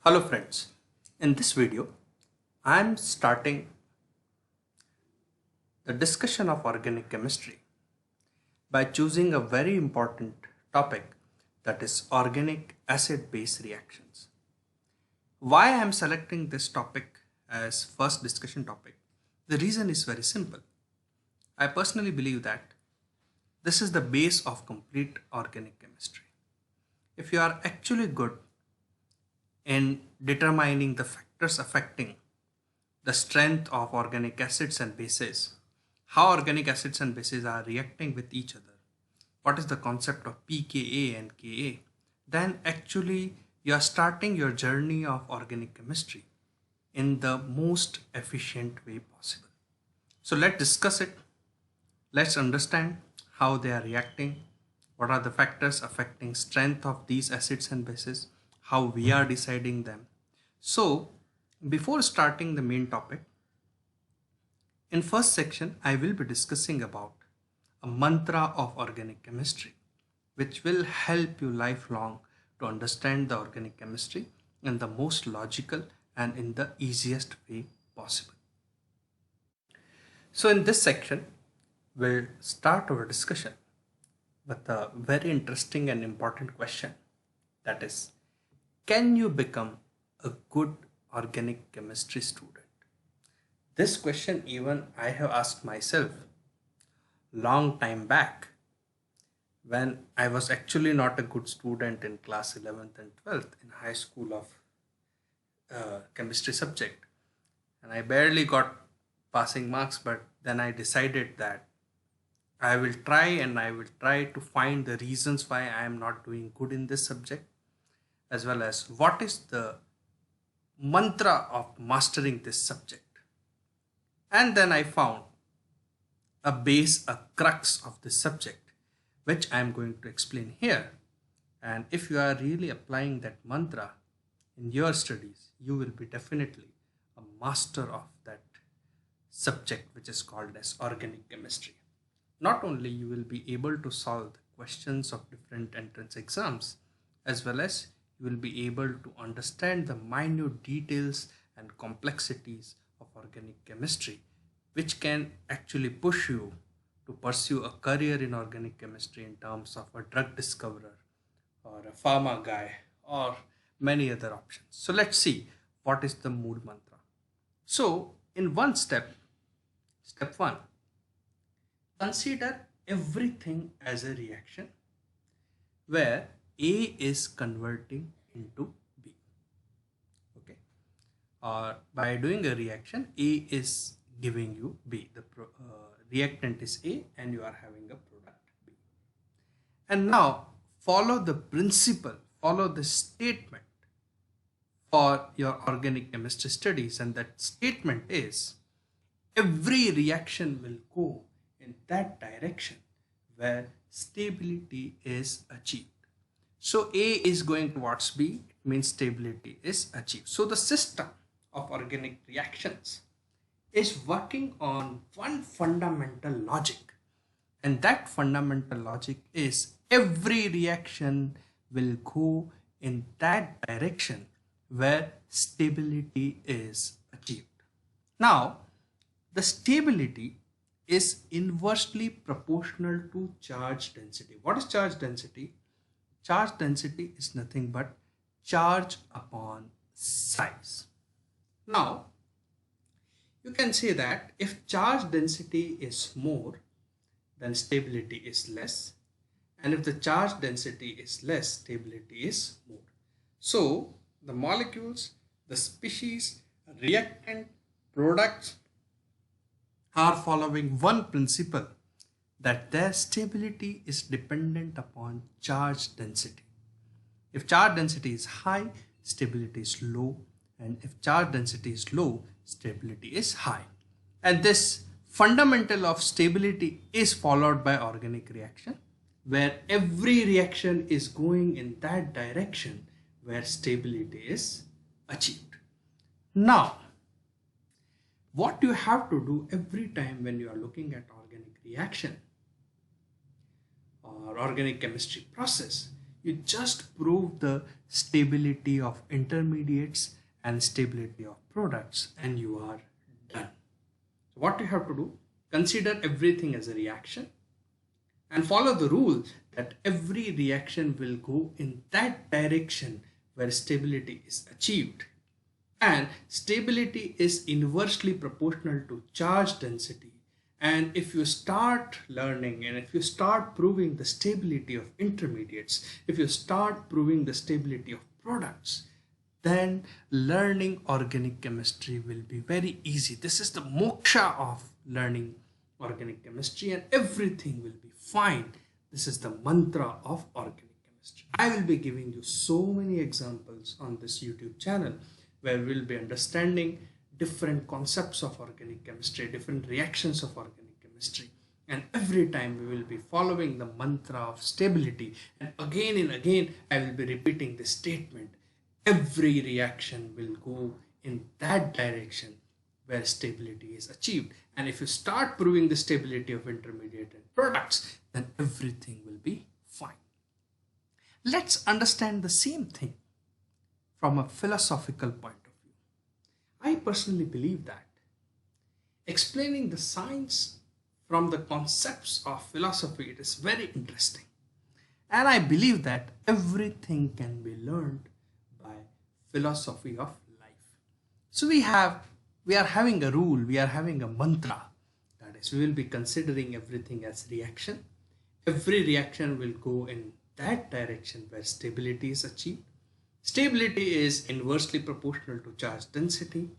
Hello friends, in this video I am starting the discussion of organic chemistry by choosing a very important topic, that is organic acid-base reactions. Why I am selecting this topic as first discussion topic? The reason is very simple. I personally believe that this is the base of complete organic chemistry. If you are actually good in determining the factors affecting the strength of organic acids and bases, how organic acids and bases are reacting with each other, what is the concept of pKa and Ka, then actually you are starting your journey of organic chemistry in the most efficient way possible. So let's discuss it. Let's understand how they are reacting, what are the factors affecting strength of these acids and bases, how we are deciding them. So before starting the main topic, in first section I will be discussing about a mantra of organic chemistry which will help you lifelong to understand the organic chemistry in the most logical and in the easiest way possible. So in this section we'll start our discussion with a very interesting and important question, that is, can you become a good organic chemistry student? This question even I have asked myself long time back when I was actually not a good student in class 11th and 12th in high school of chemistry subject, and I barely got passing marks, but then I decided that I will try to find the reasons why I am not doing good in this subject, as well as what is the mantra of mastering this subject. And then I found a base, a crux of this subject, which I am going to explain here. And if you are really applying that mantra in your studies, you will be definitely a master of that subject, which is called as organic chemistry. Not only you will be able to solve the questions of different entrance exams, as well as you will be able to understand the minute details and complexities of organic chemistry, which can actually push you to pursue a career in organic chemistry in terms of a drug discoverer or a pharma guy or many other options. So let's see what is the mood mantra. So in one step, step one, consider everything as a reaction where A is converting into B. Okay, or by doing a reaction, A is giving you B. The reactant is A and you are having a product B. And now follow the principle, follow the statement for your organic chemistry studies, and that statement is every reaction will go in that direction where stability is achieved. So A is going towards B, it means stability is achieved. So the system of organic reactions is working on one fundamental logic, and that fundamental logic is every reaction will go in that direction where stability is achieved. Now, the stability is inversely proportional to charge density. What is charge density? Charge density is nothing but charge upon size. Now, you can say that if charge density is more, then stability is less. And if the charge density is less, stability is more. So, the molecules, the species, reactant, products are following one principle, that their stability is dependent upon charge density. If charge density is high, stability is low, and if charge density is low, stability is high. And this fundamental of stability is followed by organic reaction, where every reaction is going in that direction where stability is achieved. Now, what you have to do every time when you are looking at organic reaction or organic chemistry process, You just prove the stability of intermediates and stability of products and you are done. So what you have to do, consider everything as a reaction and follow the rule that every reaction will go in that direction where stability is achieved. And stability is inversely proportional to charge density. And if you start learning and if you start proving the stability of intermediates, if you start proving the stability of products, then learning organic chemistry will be very easy. This is the moksha of learning organic chemistry and everything will be fine. This is the mantra of organic chemistry. I will be giving you so many examples on this YouTube channel where we'll be understanding different concepts of organic chemistry, different reactions of organic chemistry. And every time we will be following the mantra of stability. And again, I will be repeating this statement. Every reaction will go in that direction where stability is achieved. And if you start proving the stability of intermediate and products, then everything will be fine. Let's understand the same thing from a philosophical point of view. I personally believe that explaining the science from the concepts of philosophy, it is very interesting. And I believe that everything can be learned by philosophy of life. So we are having a rule, we are having a mantra. That is, we will be considering everything as reaction. Every reaction will go in that direction where stability is achieved. Stability is inversely proportional to charge density.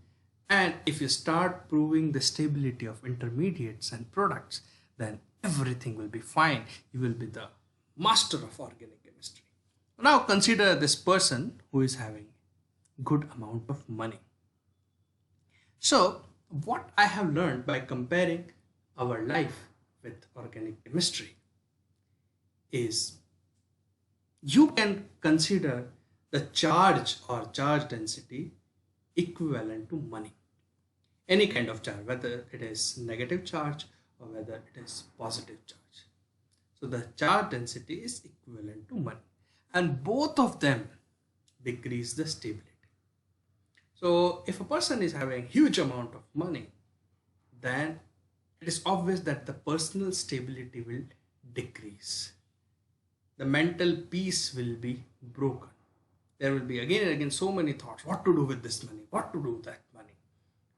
And if you start proving the stability of intermediates and products, then everything will be fine. You will be the master of organic chemistry. Now consider this person who is having good amount of money. So what I have learned by comparing our life with organic chemistry is you can consider the charge or charge density equivalent to money. Any kind of charge, whether it is negative charge or whether it is positive charge. So the charge density is equivalent to money. And both of them decrease the stability. So if a person is having huge amount of money, then it is obvious that the personal stability will decrease. The mental peace will be broken. There will be again and again so many thoughts, what to do with this money, what to do with that money.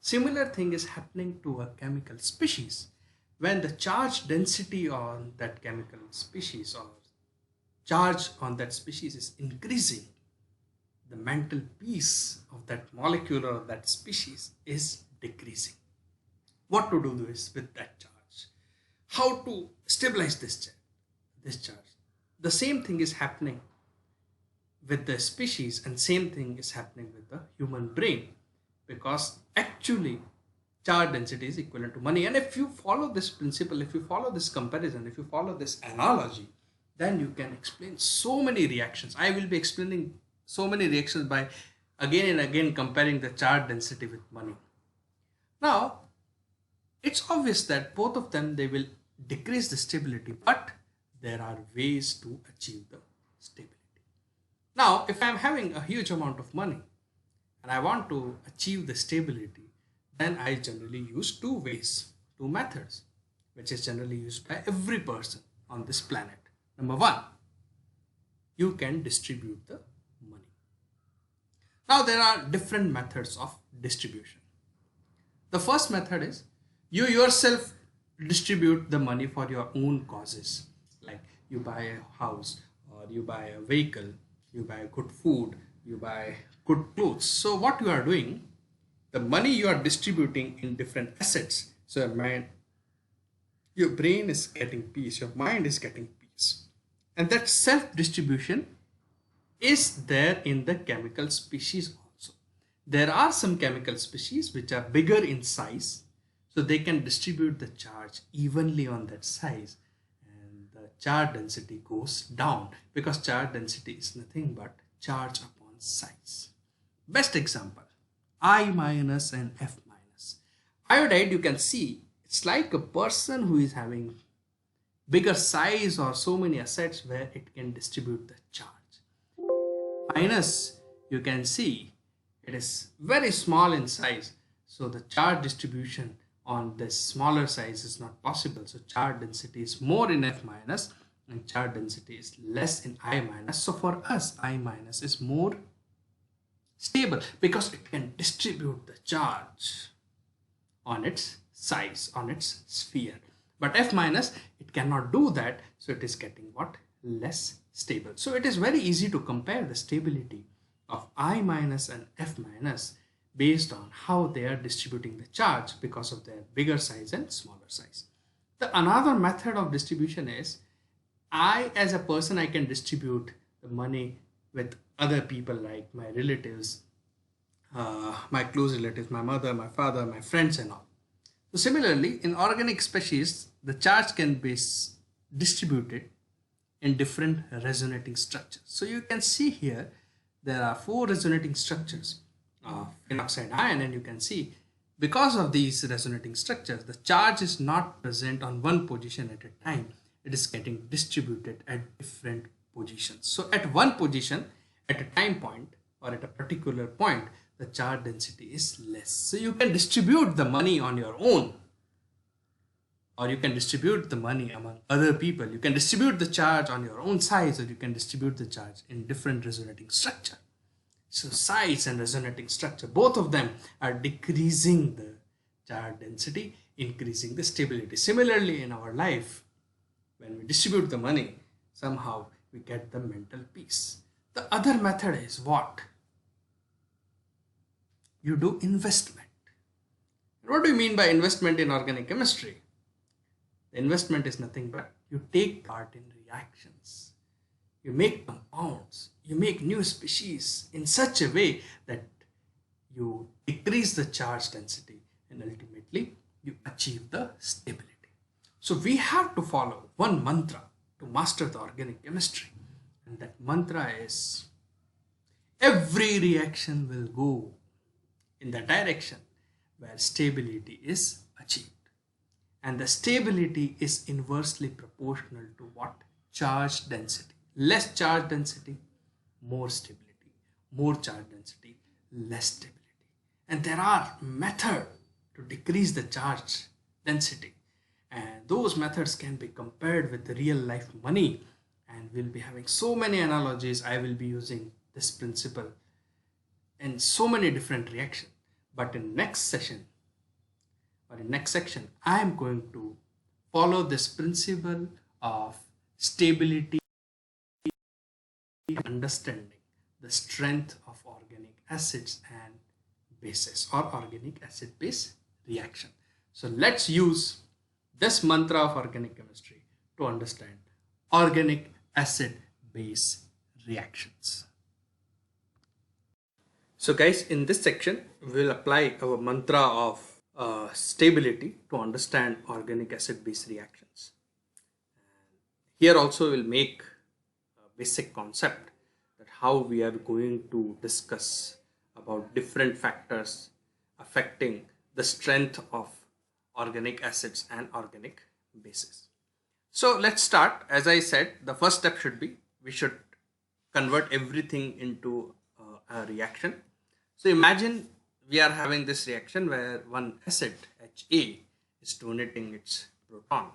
Similar thing is happening to a chemical species. When the charge density on that chemical species or charge on that species is increasing, the mental peace of that molecule or that species is decreasing. What to do with that charge? How to stabilize this charge? The same thing is happening with the species and same thing is happening with the human brain, because actually charge density is equivalent to money. And if you follow this principle, if you follow this comparison, if you follow this analogy, then you can explain so many reactions. I will be explaining so many reactions by again and again comparing the charge density with money. Now, it's obvious that both of them, they will decrease the stability, but there are ways to achieve the stability. Now, if I'm having a huge amount of money and I want to achieve the stability, then I generally use two ways, two methods, which is generally used by every person on this planet. Number one, you can distribute the money. Now, there are different methods of distribution. The first method is you yourself distribute the money for your own causes. Like you buy a house or you buy a vehicle, you buy good food, you buy good clothes. So what you are doing, the money you are distributing in different assets. So your brain is getting peace, your mind is getting peace. And that self-distribution is there in the chemical species also. There are some chemical species which are bigger in size, so they can distribute the charge evenly on that size. And the charge density goes down, because charge density is nothing but charge upon size. Best example, I minus and F minus. Iodide, you can see, it's like a person who is having bigger size or so many assets where it can distribute the charge. Minus, you can see it is very small in size, so the charge distribution on this smaller size is not possible. So charge density is more in F minus and charge density is less in I minus. So for us, I minus is more stable because it can distribute the charge on its size, on its sphere. But F minus, it cannot do that, so it is getting what? Less stable. So it is very easy to compare the stability of I minus and F minus based on how they are distributing the charge because of their bigger size and smaller size. The another method of distribution is I as a person, I can distribute the money with other people like my relatives, my close relatives, my mother, my father, my friends and all. So similarly, in organic species, the charge can be distributed in different resonating structures. So you can see here, there are 4 resonating structures of phenoxide ion, and you can see because of these resonating structures, the charge is not present on one position at a time. It is getting distributed at different positions. So at one position, at a time point or at a particular point, the charge density is less. So you can distribute the money on your own, or you can distribute the money among other people. You can distribute the charge on your own size, or you can distribute the charge in different resonating structure. So size and resonating structure, both of them are decreasing the charge density, increasing the stability. Similarly, in our life, when we distribute the money, somehow we get the mental peace. The other method is what? You do investment. What do you mean by investment in organic chemistry? The investment is nothing but you take part in reactions. You make compounds. You make new species in such a way that you decrease the charge density and ultimately you achieve the stability. So we have to follow one mantra to master the organic chemistry. And that mantra is every reaction will go in the direction where stability is achieved. And the stability is inversely proportional to what? Charge density. Less charge density, more stability. More charge density, less stability. And there are methods to decrease the charge density. And those methods can be compared with the real life money. And we'll be having so many analogies. I will be using this principle in so many different reactions. But in next session or in next section, I am going to follow this principle of stability, understanding the strength of organic acids and bases or organic acid base reaction. So let's use this mantra of organic chemistry to understand organic acid base reactions. So guys, in this section, we'll apply our mantra of stability to understand organic acid base reactions. Here also we'll make a basic concept that how we are going to discuss about different factors affecting the strength of organic acids and organic bases. So let's start. As I said, the first step should be we should convert everything into a reaction. So imagine we are having this reaction where one acid Ha is donating its proton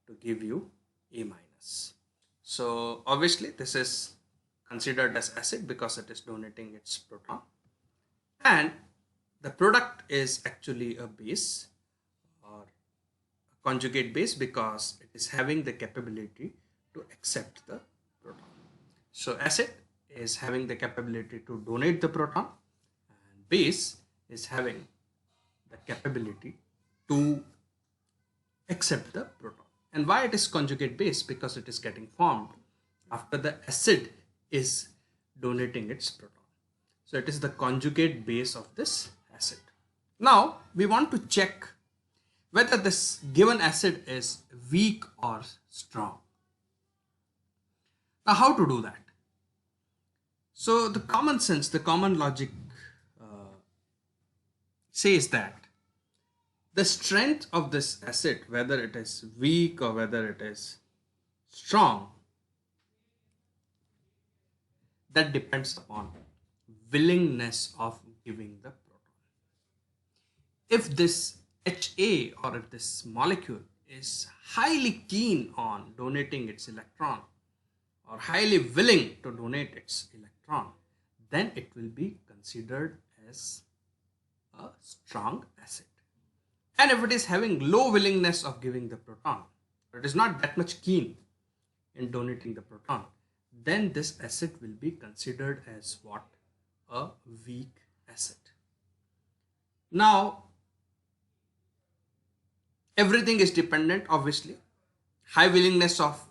to give you A minus. So obviously this is considered as acid because it is donating its proton, and the product is actually a base or a conjugate base because it is having the capability to accept the proton. So acid is having the capability to donate the proton, and base is having the capability to accept the proton. And why it is conjugate base? Because it is getting formed after the acid is donating its proton. So it is the conjugate base of this acid. Now we want to check whether this given acid is weak or strong. Now how to do that? So the common sense, the common logic says that the strength of this acid, whether it is weak or whether it is strong, that depends upon willingness of giving the proton. If this HA or if this molecule is highly keen on donating its electron or highly willing to donate its electron, then it will be considered as a strong acid. And if it is having low willingness of giving the proton, or it is not that much keen in donating the proton, then this acid will be considered as what? A weak acid. Now, everything is dependent, obviously. High willingness of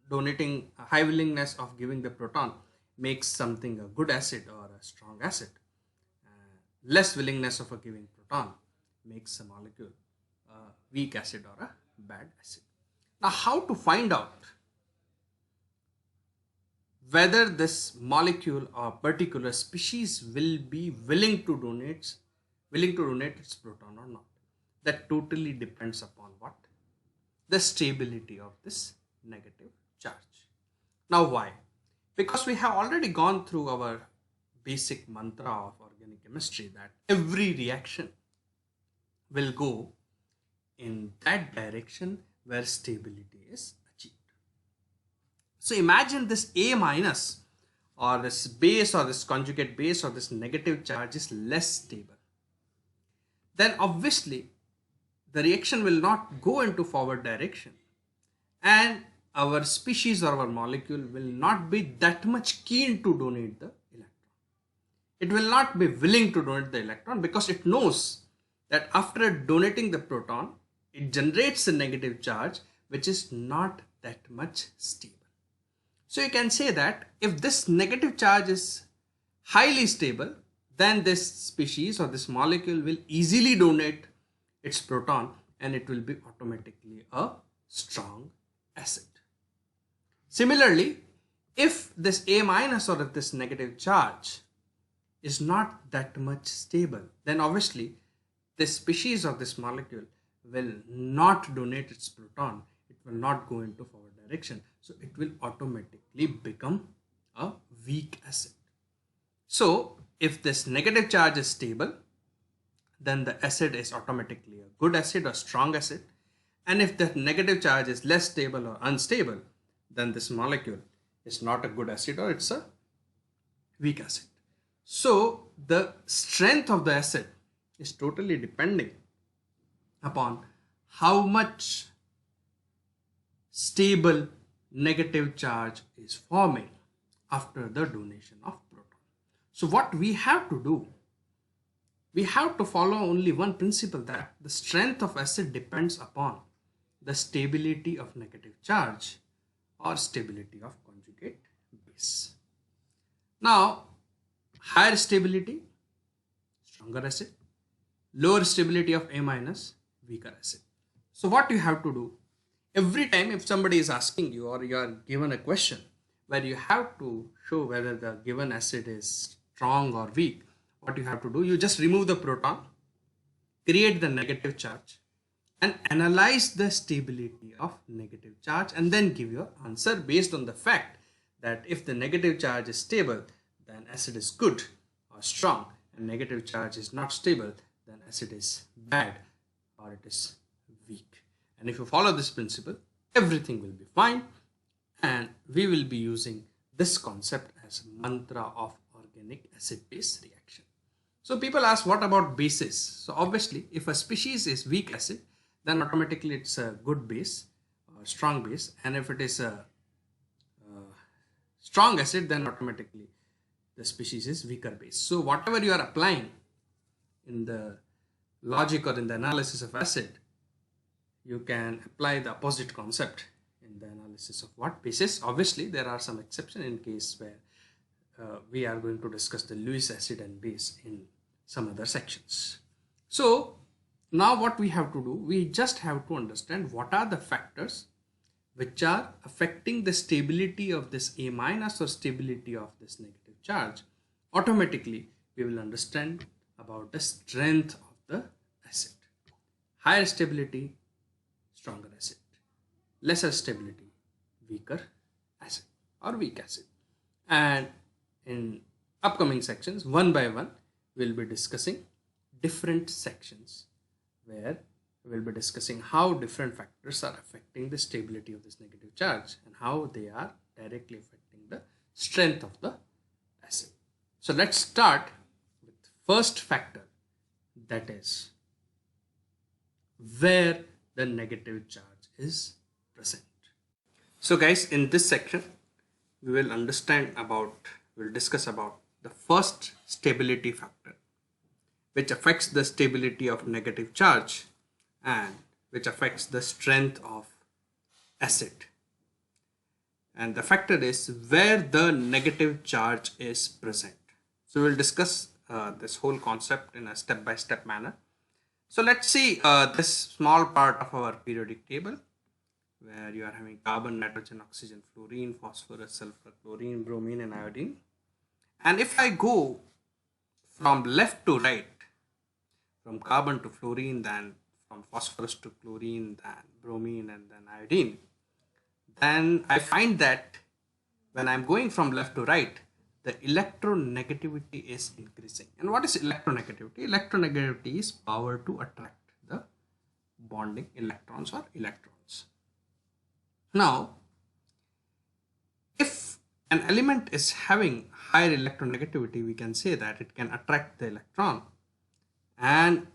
donating, high willingness of giving the proton makes something a good acid or a strong acid. Less willingness of a giving proton makes a molecule a weak acid or a bad acid. Now, how to find out whether this molecule or particular species will be willing to donate its proton or not? That totally depends upon what? The stability of this negative charge. Now, why? Because we have already gone through our basic mantra of organic chemistry that every reaction will go in that direction where stability is achieved. So imagine this A minus or this base or this conjugate base or this negative charge is less stable. Then obviously the reaction will not go into forward direction and our species or our molecule will not be that much keen to donate the electron. It will not be willing to donate the electron because it knows that after donating the proton, it generates a negative charge which is not that much stable. So you can say that if this negative charge is highly stable, then this species or this molecule will easily donate its proton and it will be automatically a strong acid. Similarly, if this A minus or if this negative charge is not that much stable, then obviously this species of this molecule will not donate its proton. It will not go into forward direction. So it will automatically become a weak acid. So if this negative charge is stable, then the acid is automatically a good acid or strong acid. And if the negative charge is less stable or unstable, then this molecule is not a good acid or it's a weak acid. So the strength of the acid is totally depending upon how much stable negative charge is forming after the donation of proton. So what we have to do, we have to follow only one principle, that the strength of acid depends upon the stability of negative charge or stability of conjugate base. Now, higher stability, stronger acid, lower stability of A minus, weaker acid. So what you have to do, every time if somebody is asking you or you are given a question where you have to show whether the given acid is strong or weak, what you have to do, you just remove the proton, create the negative charge and analyze the stability of negative charge and then give your answer based on the fact that if the negative charge is stable, then acid is good or strong, and negative charge is not stable, then acid is bad or it is weak. And if you follow this principle, everything will be fine, and we will be using this concept as mantra of organic acid-base reaction. So people ask, what about bases? So obviously, if a species is weak acid, then automatically it's a good base, or strong base. And if it is a strong acid, then automatically the species is weaker base. So whatever you are applying in the logic or in the analysis of acid, you can apply the opposite concept in the analysis of what bases. Obviously, there are some exceptions in case where we are going to discuss the Lewis acid and base in some other sections. So now what we have to do, we just have to understand what are the factors which are affecting the stability of this A minus or stability of this negative charge. Automatically, we will understand about the strength of the acid. Higher stability, stronger acid. Lesser stability, weaker acid or weak acid. And in upcoming sections, one by one, we'll be discussing different sections where we'll be discussing how different factors are affecting the stability of this negative charge and how they are directly affecting the strength of the acid. So let's start with first factor, that is where the negative charge is present. So guys, in this section we'll discuss about the first stability factor, which affects the stability of negative charge and which affects the strength of acid. And the factor is where the negative charge is present. So we'll discuss this whole concept in a step-by-step manner. So let's see this small part of our periodic table where you are having carbon, nitrogen, oxygen, fluorine, phosphorus, sulfur, chlorine, bromine and iodine. And if I go from left to right, from carbon to fluorine, then from phosphorus to chlorine, then bromine and then iodine, then I find that when I'm going from left to right, the electronegativity is increasing. And what is electronegativity? Electronegativity is power to attract the bonding electrons or electrons. Now, if an element is having higher electronegativity, we can say that it can attract the electron and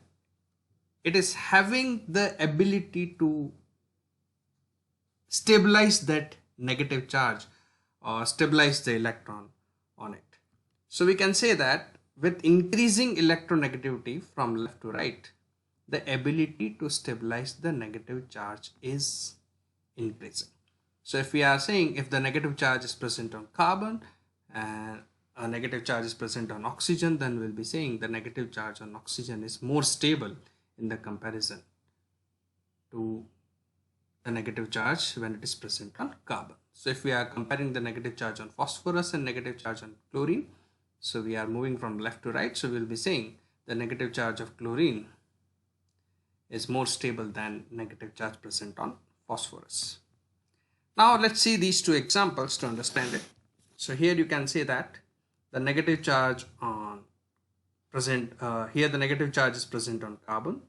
it is having the ability to stabilize that negative charge or stabilize the electron on it. So we can say that with increasing electronegativity from left to right, the ability to stabilize the negative charge is increasing. So if we are saying if the negative charge is present on carbon and a negative charge is present on oxygen, then we'll be saying the negative charge on oxygen is more stable in the comparison to the negative charge when it is present on carbon. So if we are comparing the negative charge on phosphorus and negative charge on chlorine, so we are moving from left to right, so we'll be saying the negative charge of chlorine is more stable than negative charge present on phosphorus. Now let's see these two examples to understand it. So here you can say that the negative charge on here the negative charge is present on carbon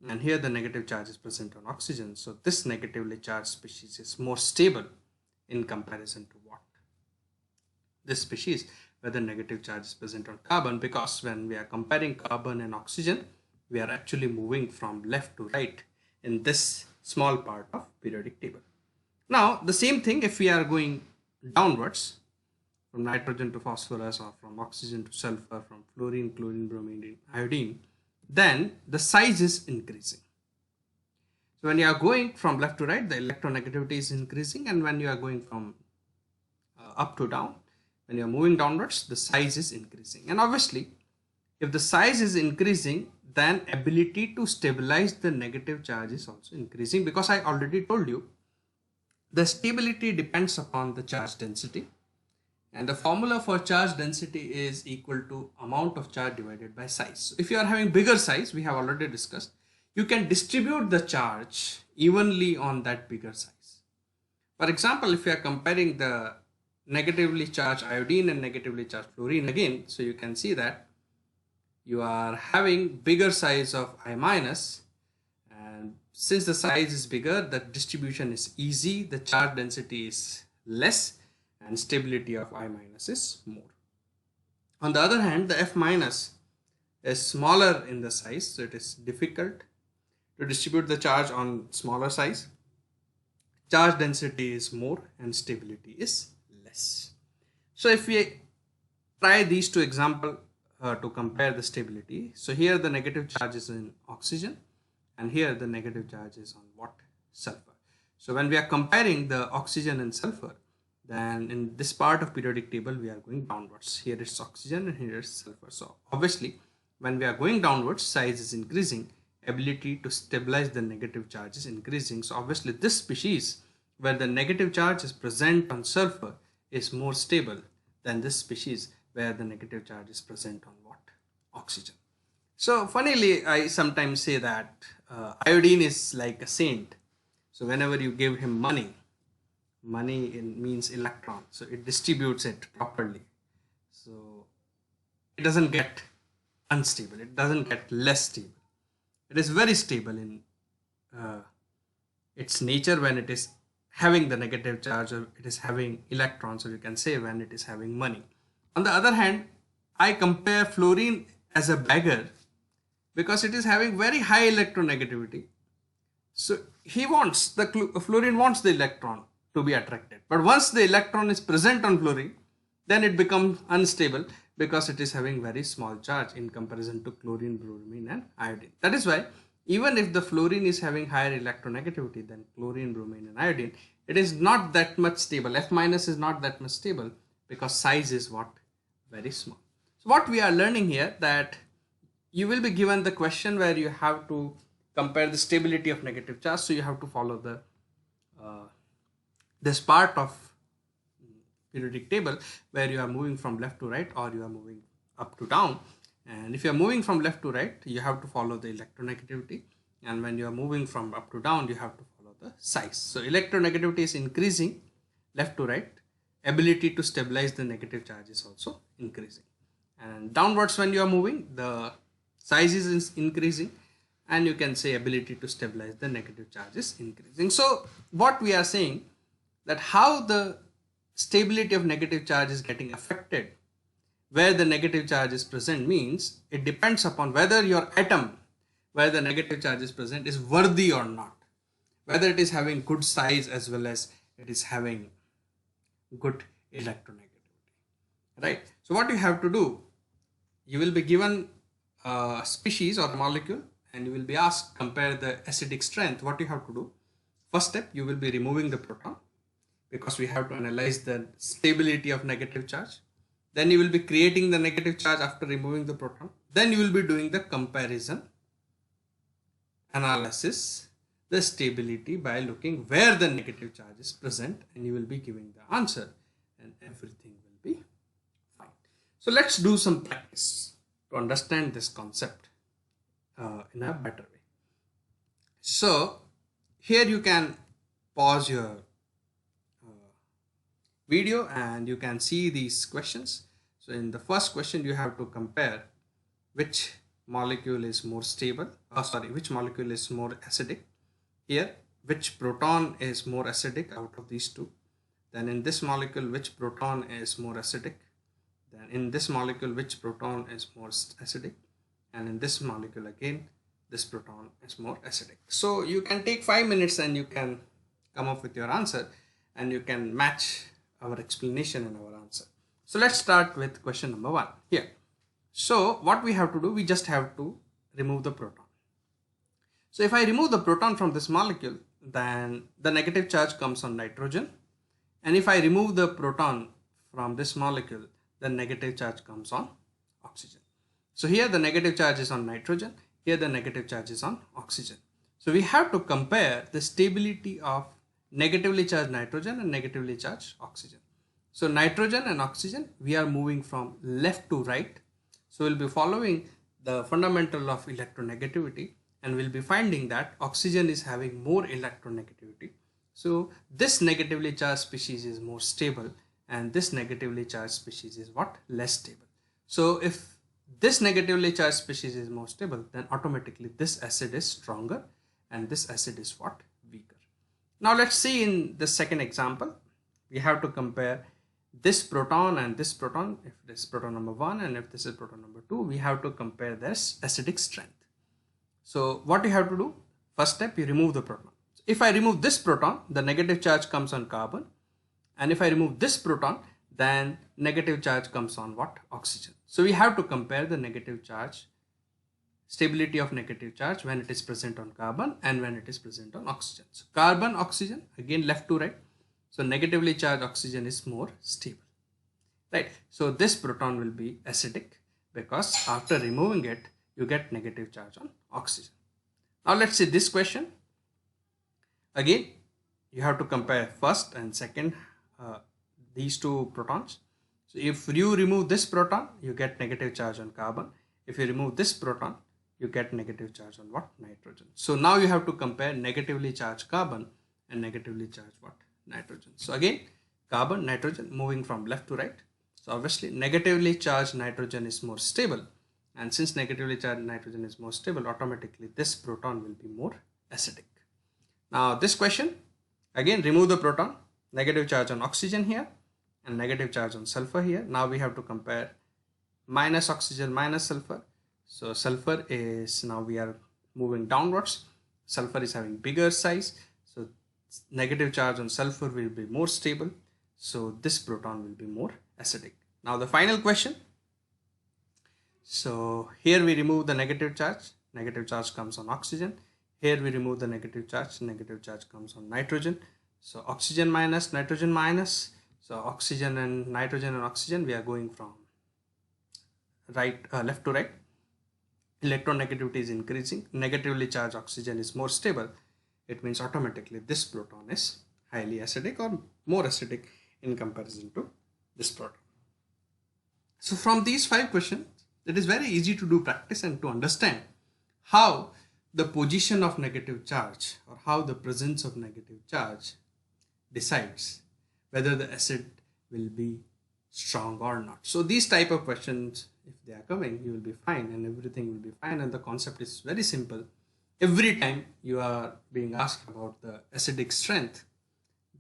and here the negative charge is present on oxygen. So this negatively charged species is more stable in comparison to what? This species where the negative charge is present on carbon, because when we are comparing carbon and oxygen, we are actually moving from left to right in this small part of periodic table. Now the same thing if we are going downwards from nitrogen to phosphorus or from oxygen to sulfur, from fluorine, chlorine, bromine, iodine, then the size is increasing. So when you are going from left to right, the electronegativity is increasing, and when you are going from up to down, when you are moving downwards, the size is increasing. And obviously, if the size is increasing, then ability to stabilize the negative charge is also increasing, because I already told you the stability depends upon the charge density, and the formula for charge density is equal to amount of charge divided by size. So if you are having bigger size, we have already discussed, you can distribute the charge evenly on that bigger size. For example, if you are comparing the negatively charged iodine and negatively charged fluorine again, so you can see that you are having bigger size of I minus, and since the size is bigger, the distribution is easy, the charge density is less, and stability of I minus is more. On the other hand, the F minus is smaller in the size, so it is difficult to distribute the charge on smaller size. Charge density is more and stability is less. So if we try these two examples to compare the stability, so here the negative charge is in oxygen and here the negative charge is on what? Sulfur. So when we are comparing the oxygen and sulfur, then in this part of periodic table we are going downwards. Here it's oxygen and here is sulfur. So obviously when we are going downwards, size is increasing, ability to stabilize the negative charge is increasing. So obviously this species where the negative charge is present on sulfur is more stable than this species where the negative charge is present on what? Oxygen. So funnily, I sometimes say that iodine is like a saint. So whenever you give him money, means electron. So it distributes it properly. So it doesn't get unstable. It doesn't get less stable. It is very stable in its nature when it is having the negative charge, or it is having electrons, or you can say when it is having money. On the other hand, I compare fluorine as a beggar because it is having very high electronegativity. So fluorine wants the electron to be attracted. But once the electron is present on fluorine, then it becomes unstable because it is having very small charge in comparison to chlorine, bromine and iodine. That is why even if the fluorine is having higher electronegativity than chlorine, bromine and iodine, it is not that much stable. F minus is not that much stable because size is what? Very small. So what we are learning here, that you will be given the question where you have to compare the stability of negative charge. So you have to follow the this part of periodic table where you are moving from left to right or you are moving up to down. And if you are moving from left to right, you have to follow the electronegativity. And when you are moving from up to down, you have to follow the size. So electronegativity is increasing left to right. Ability to stabilize the negative charge is also increasing. And downwards when you are moving, the size is increasing. And you can say ability to stabilize the negative charge is increasing. So what we are saying, that how the stability of negative charge is getting affected where the negative charge is present, means it depends upon whether your atom where the negative charge is present is worthy or not, whether it is having good size as well as it is having good electronegativity, right? So what you have to do, you will be given a species or a molecule and you will be asked compare the acidic strength. What you have to do, first step, you will be removing the proton because we have to analyze the stability of negative charge. Then you will be creating the negative charge after removing the proton. Then you will be doing the comparison analysis, the stability by looking where the negative charge is present, and you will be giving the answer and everything will be fine. So let's do some practice to understand this concept in a better way. So here you can pause your video and you can see these questions. So in the first question, you have to compare which molecule is more stable, which molecule is more acidic. Here, which proton is more acidic out of these two. Then in this molecule, which proton is more acidic. Then in this molecule, which proton is more acidic. And in this molecule again, this proton is more acidic. So you can take 5 minutes and you can come up with your answer and you can match our explanation and our answer. So let's start with question number 1 here. So what we have to do, we just have to remove the proton. So if I remove the proton from this molecule, then the negative charge comes on nitrogen. And if I remove the proton from this molecule, the negative charge comes on oxygen. So here the negative charge is on nitrogen, here the negative charge is on oxygen. So we have to compare the stability of negatively charged nitrogen and negatively charged oxygen. So nitrogen and oxygen, we are moving from left to right. So we'll be following the fundamental of electronegativity and we'll be finding that oxygen is having more electronegativity. So this negatively charged species is more stable and this negatively charged species is what? Less stable. So if this negatively charged species is more stable, then automatically this acid is stronger and this acid is what? Weaker. Now let's see in the second example, we have to compare this proton and this proton. If this is proton number 1 and if this is proton number 2, we have to compare their acidic strength. So what you have to do, first step, you remove the proton. If I remove this proton, the negative charge comes on carbon, and if I remove this proton, then negative charge comes on what? Oxygen. So we have to compare the negative charge, stability of negative charge when it is present on carbon and when it is present on oxygen. So carbon, oxygen, again left to right. So negatively charged oxygen is more stable, right? So this proton will be acidic because after removing it, you get negative charge on oxygen. Now let's see this question. Again, you have to compare first and second these two protons. So if you remove this proton, you get negative charge on carbon. If you remove this proton, you get negative charge on what? Nitrogen. So now you have to compare negatively charged carbon and negatively charged what? Nitrogen. So again, carbon, nitrogen, moving from left to right. So obviously negatively charged nitrogen is more stable, and since negatively charged nitrogen is more stable, automatically this proton will be more acidic. Now this question, again remove the proton, negative charge on oxygen here and negative charge on sulfur here. Now we have to compare minus oxygen minus sulfur. So sulfur is, now we are moving downwards, sulfur is having bigger size, so negative charge on sulfur will be more stable, so this proton will be more acidic. Now the final question, so here we remove the negative charge comes on oxygen. Here we remove the negative charge comes on nitrogen. So oxygen minus, nitrogen minus. So oxygen and oxygen, we are going from left to right. Electronegativity is increasing. Negatively charged oxygen is more stable. It means automatically this proton is highly acidic or more acidic in comparison to this proton. So from these 5 questions, it is very easy to do practice and to understand how the position of negative charge or how the presence of negative charge decides whether the acid will be strong or not. So these type of questions, if they are coming, you will be fine and everything will be fine, and the concept is very simple. Every time you are being asked about the acidic strength,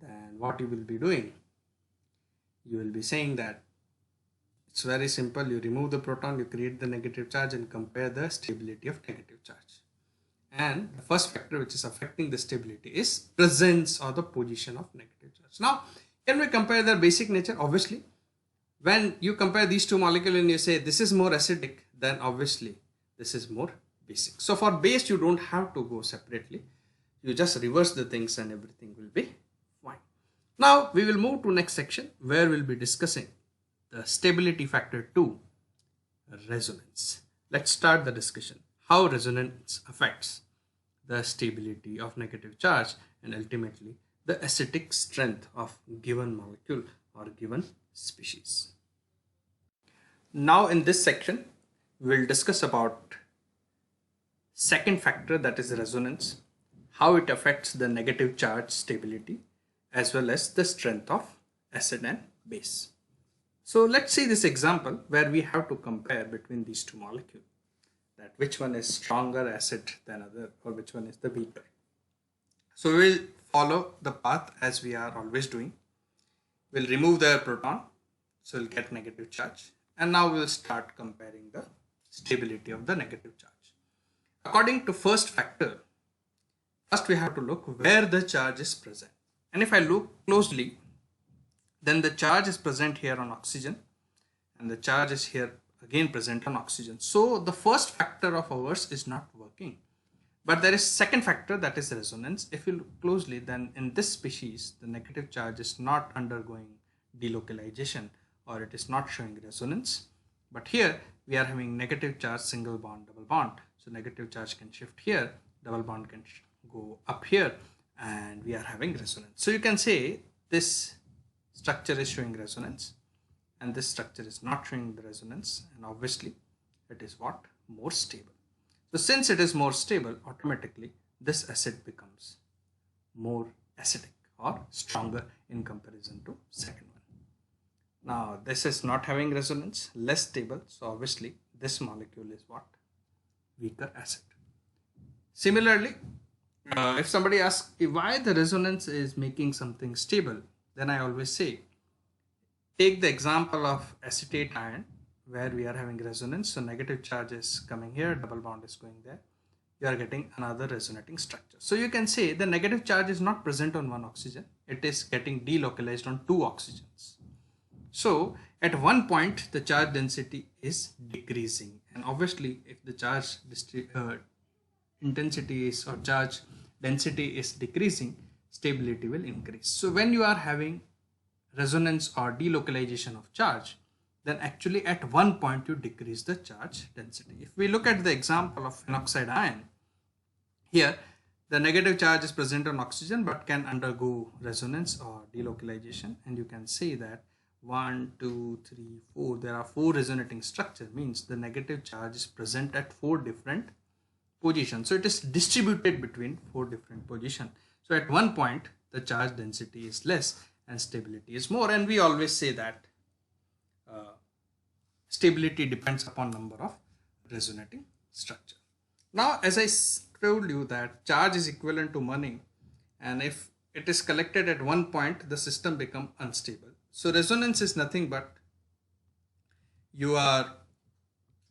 then what you will be doing, you will be saying that it's very simple. You remove the proton, you create the negative charge and compare the stability of negative charge. And the first factor which is affecting the stability is presence or the position of negative charge. Now, can we compare their basic nature? Obviously, when you compare these two molecules and you say this is more acidic, then obviously this is more basic. So for base, you don't have to go separately. You just reverse the things and everything will be fine. Now we will move to next section where we'll be discussing the stability factor 2, resonance. Let's start the discussion. How resonance affects the stability of negative charge and ultimately the acidic strength of given molecule or given species. Now in this section, we will discuss about second factor, that is resonance, how it affects the negative charge stability as well as the strength of acid and base. So let's see this example where we have to compare between these two molecules, that which one is stronger acid than other or which one is the weaker. So we'll follow the path as we are always doing. We'll remove the proton, so we'll get negative charge, and now we'll start comparing the stability of the negative charge. According to first factor, first we have to look where the charge is present. And if I look closely, then the charge is present here on oxygen and the charge is here again present on oxygen. So the first factor of ours is not working. But there is second factor, that is resonance. If you look closely, then in this species, the negative charge is not undergoing delocalization or it is not showing resonance. But here we are having negative charge, single bond, double bond. So negative charge can shift here, double bond can go up here, and we are having resonance. So you can say this structure is showing resonance and this structure is not showing the resonance, and obviously it is what? More stable. So since it is more stable, automatically this acid becomes more acidic or stronger in comparison to second one. Now this is not having resonance, less stable, so obviously this molecule is what? Weaker acid. Similarly, if somebody asks why the resonance is making something stable, then I always say, take the example of acetate ion where we are having resonance. So negative charge is coming here, double bond is going there. You are getting another resonating structure. So you can say the negative charge is not present on one oxygen. It is getting delocalized on two oxygens. So at one point, the charge density is decreasing. And obviously, if the charge intensity is or charge density is decreasing, stability will increase. So when you are having resonance or delocalization of charge, then actually at one point you decrease the charge density. If we look at the example of phenoxide ion, here the negative charge is present on oxygen but can undergo resonance or delocalization, and you can say that 1, 2, 3, 4, there are 4 resonating structure, means the negative charge is present at 4 different positions. So it is distributed between 4 different positions. So at one point, the charge density is less and stability is more. And we always say that stability depends upon number of resonating structure. Now, as I told you that charge is equivalent to money, and if it is collected at one point, the system becomes unstable. So resonance is nothing but you are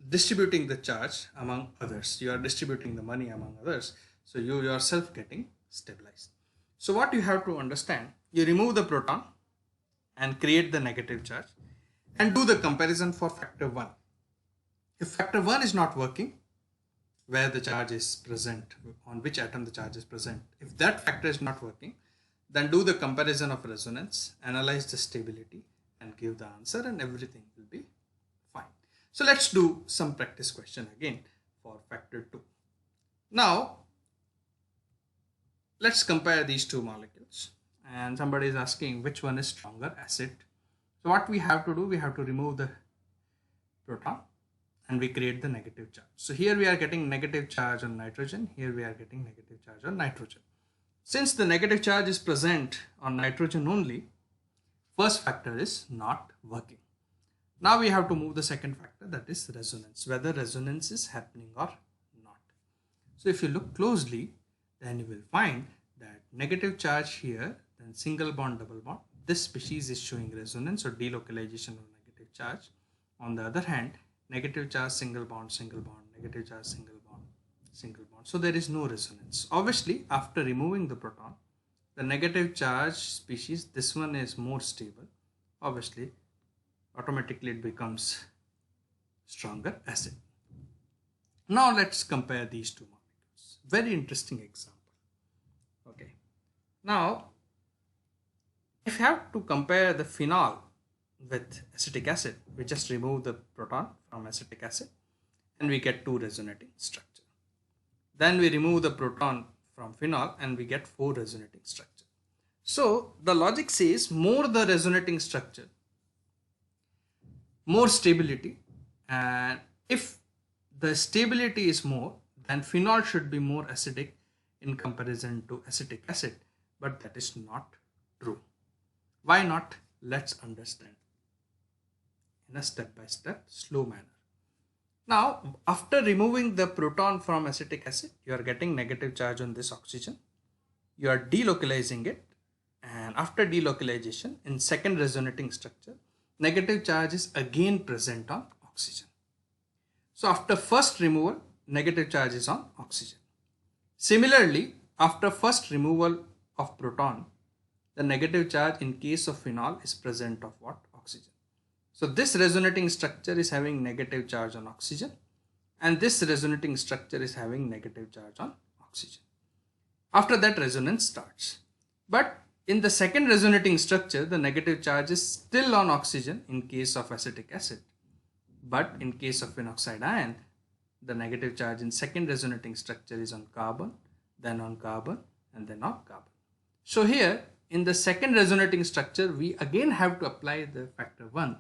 distributing the charge among others. You are distributing the money among others. So you yourself getting stabilized. So what you have to understand, you remove the proton and create the negative charge and do the comparison for factor 1. If factor 1 is not working, where the charge is present, on which atom the charge is present, if that factor is not working, then do the comparison of resonance, analyze the stability and give the answer, and everything will be fine. So let's do some practice question again for factor 2. Now let's compare these two molecules, and somebody is asking which one is stronger, acid. So what we have to do, we have to remove the proton and we create the negative charge. So here we are getting negative charge on nitrogen, here we are getting negative charge on nitrogen. Since the negative charge is present on nitrogen only, first factor is not working. Now we have to move the second factor, that is resonance, whether resonance is happening or not. So if you look closely, then you will find that negative charge here, then single bond, double bond, this species is showing resonance or delocalization of negative charge. On the other hand, negative charge, single bond, negative charge, single bond, single bond. So there is no resonance. Obviously, after removing the proton, the negative charge species, this one is more stable. Obviously, automatically it becomes stronger acid. Now let's compare these two molecules. Very interesting example. Okay. Now, if you have to compare the phenol with acetic acid, we just remove the proton from acetic acid and we get 2 resonating structure. Then we remove the proton from phenol and we get 4 resonating structure. So the logic says more the resonating structure, more stability, and if the stability is more, then phenol should be more acidic in comparison to acetic acid, but that is not true. Why not? Let's understand in a step-by-step slow manner. Now, after removing the proton from acetic acid, you are getting negative charge on this oxygen. You are delocalizing it, and after delocalization in second resonating structure, negative charge is again present on oxygen. So after first removal, negative charge is on oxygen. Similarly, after first removal of proton, the negative charge in case of phenol is present of what? Oxygen. So this resonating structure is having negative charge on oxygen, and this resonating structure is having negative charge on oxygen. After that, resonance starts. But in the second resonating structure, the negative charge is still on oxygen in case of acetic acid. But in case of phenoxide ion, the negative charge in second resonating structure is on carbon, then on carbon, and then on carbon. So here, in the second resonating structure, we again have to apply the factor 1,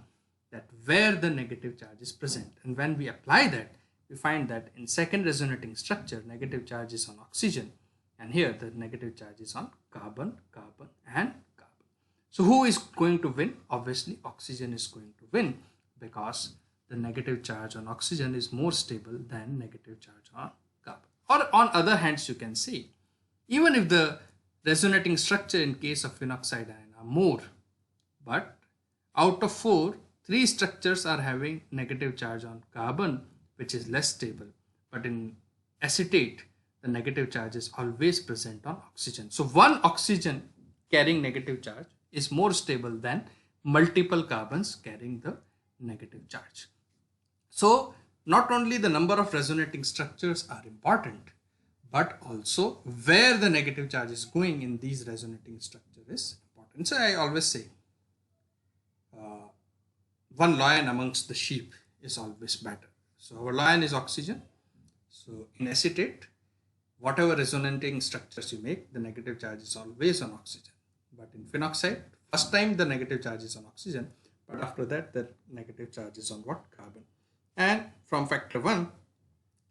that where the negative charge is present. And when we apply that, we find that in second resonating structure, negative charge is on oxygen, and here the negative charge is on carbon, carbon, and carbon. So who is going to win? Obviously, oxygen is going to win because the negative charge on oxygen is more stable than negative charge on carbon. Or on other hands, you can see, even if the resonating structure in case of phenoxide ion are more, but out of 4, 3 structures are having negative charge on carbon, which is less stable. But in acetate, the negative charge is always present on oxygen. So one oxygen carrying negative charge is more stable than multiple carbons carrying the negative charge. So not only the number of resonating structures are important, but also where the negative charge is going in these resonating structure is important. So I always say, one lion amongst the sheep is always better. So our lion is oxygen. So in acetate, whatever resonating structures you make, the negative charge is always on oxygen. But in phenoxide, first time the negative charge is on oxygen, but after that the negative charge is on what? Carbon. And from factor 1,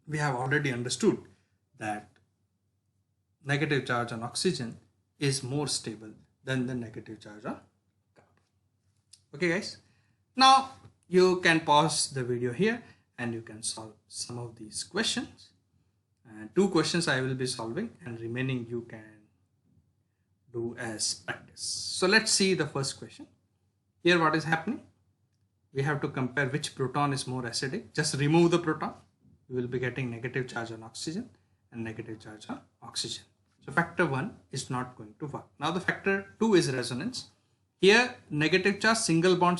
we have already understood that negative charge on oxygen is more stable than the negative charge on carbon. Okay guys, now you can pause the video here and you can solve some of these questions. And 2 questions I will be solving and remaining you can do as practice. So let's see the first question. Here what is happening? We have to compare which proton is more acidic. Just remove the proton. You will be getting negative charge on oxygen and negative charge on oxygen. So factor 1 is not going to work. Now the factor 2 is resonance. Here negative charge single bond,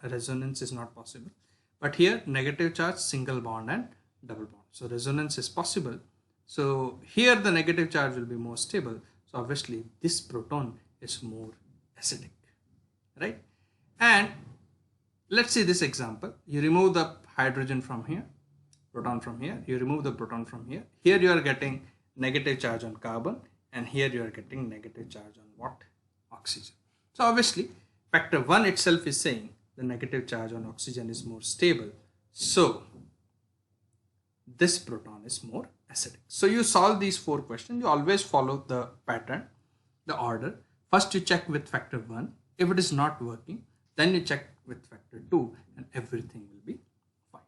resonance is not possible. But here negative charge single bond and double bond. So resonance is possible. So here the negative charge will be more stable. So obviously this proton is more acidic, right? And let's see this example. You remove the hydrogen from here, proton from here, you remove the proton from here. Here you are getting negative charge on carbon and here you are getting negative charge on what? Oxygen. So obviously factor 1 itself is saying the negative charge on oxygen is more stable. So this proton is more acidic. So you solve these 4 questions. You always follow the pattern, the order. First you check with factor 1. If it is not working, then you check with factor 2 and everything will be fine.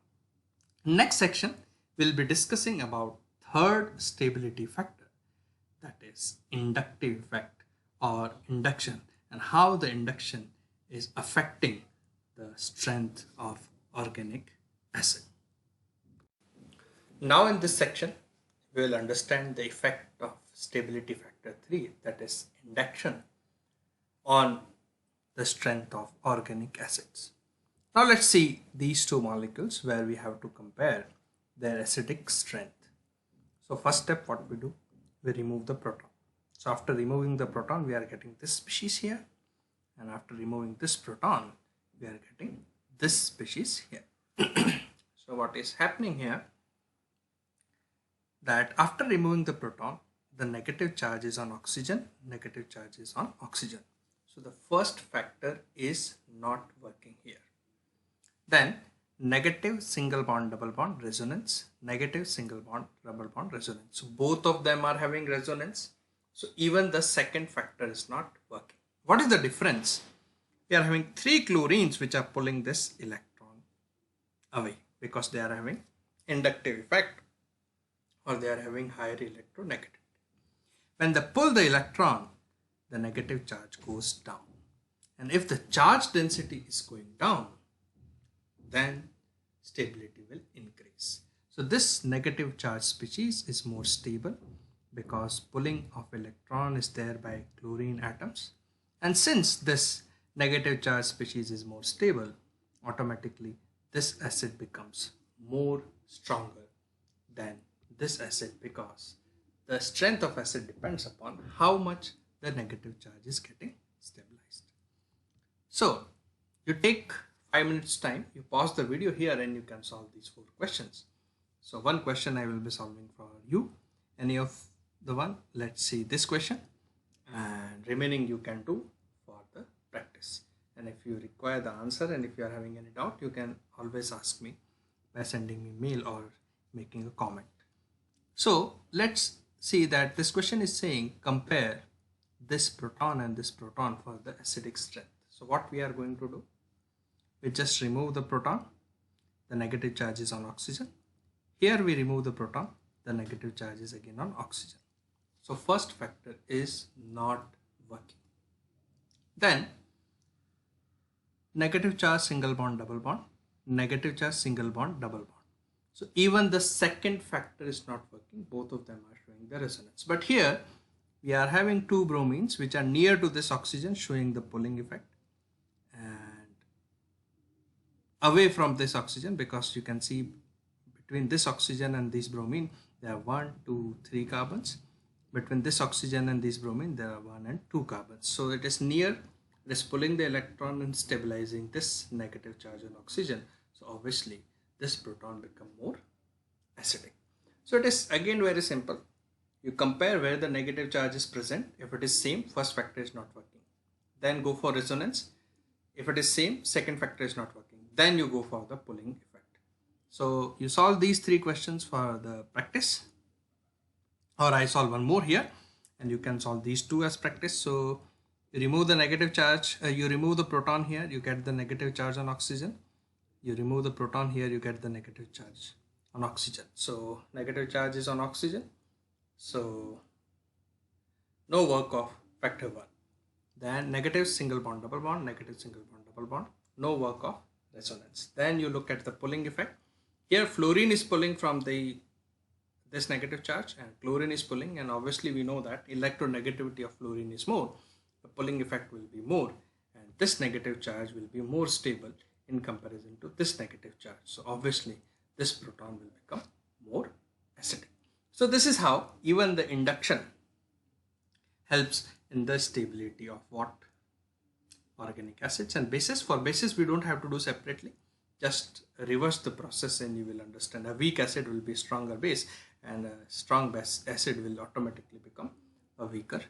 Next section we'll be discussing about third stability factor, that is inductive effect or induction, and how the induction is affecting the strength of organic acid. Now in this section we will understand the effect of stability factor 3, that is induction, on the strength of organic acids. Now let's see these 2 molecules where we have to compare their acidic strength. So first step, what we do, we remove the proton. So after removing the proton, we are getting this species here, and after removing this proton, we are getting this species here. So what is happening here, that after removing the proton, the negative charge is on oxygen, negative charge is on oxygen. So the first factor is not working here. Then negative single bond double bond resonance, negative single bond double bond resonance. So both of them are having resonance. So even the second factor is not working. What is the difference? We are having 3 chlorines which are pulling this electron away because they are having inductive effect or they are having higher electronegativity. When they pull the electron, the negative charge goes down. And if the charge density is going down, then stability will increase. So this negative charge species is more stable because pulling of electron is there by chlorine atoms. And since this negative charge species is more stable, automatically this acid becomes more stronger than this acid because the strength of acid depends upon how much the negative charge is getting stabilized. So you take 5 minutes time, you pause the video here and you can solve these 4 questions. So one question I will be solving for you, any of the one. Let's see this question, and remaining you can do for the practice. And if you require the answer and if you are having any doubt, you can always ask me by sending me mail or making a comment. So let's see that this question is saying compare this proton and this proton for the acidic strength. So what we are going to do, we just remove the proton, the negative charge is on oxygen. Here we remove the proton, the negative charge is again on oxygen. So first factor is not working. Then negative charge single bond double bond, negative charge single bond double bond. So even the second factor is not working, both of them are showing the resonance. But here we are having 2 bromines which are near to this oxygen showing the pulling effect, and away from this oxygen, because you can see between this oxygen and this bromine there are 1, 2, 3 carbons. Between this oxygen and this bromine there are 1 and 2 carbons. So it is near, it is pulling the electron and stabilizing this negative charge on oxygen. So obviously this proton become more acidic. So it is again very simple. You compare where the negative charge is present. If it is same, first factor is not working. Then go for resonance. If it is same, second factor is not working. Then you go for the pulling effect. So you solve these 3 questions for the practice. or I solve one more here, and you can solve these two as practice. So you remove the negative charge, you remove the proton here, you get the negative charge on oxygen. You remove the proton here, you get the negative charge on oxygen. So negative charge is on oxygen, so no work of factor 1. Then negative single bond double bond, negative single bond double bond, no work of resonance. Then you look at the pulling effect. Here fluorine is pulling from this negative charge, and chlorine is pulling, and obviously we know that electronegativity of fluorine is more, the pulling effect will be more, and this negative charge will be more stable in comparison to this negative charge. So obviously this proton will become more acidic. So this is how even the induction helps in the stability of what organic acids and bases. For bases we don't have to do separately, just reverse the process and you will understand. A weak acid will be stronger base, and a strong acid will automatically become a weaker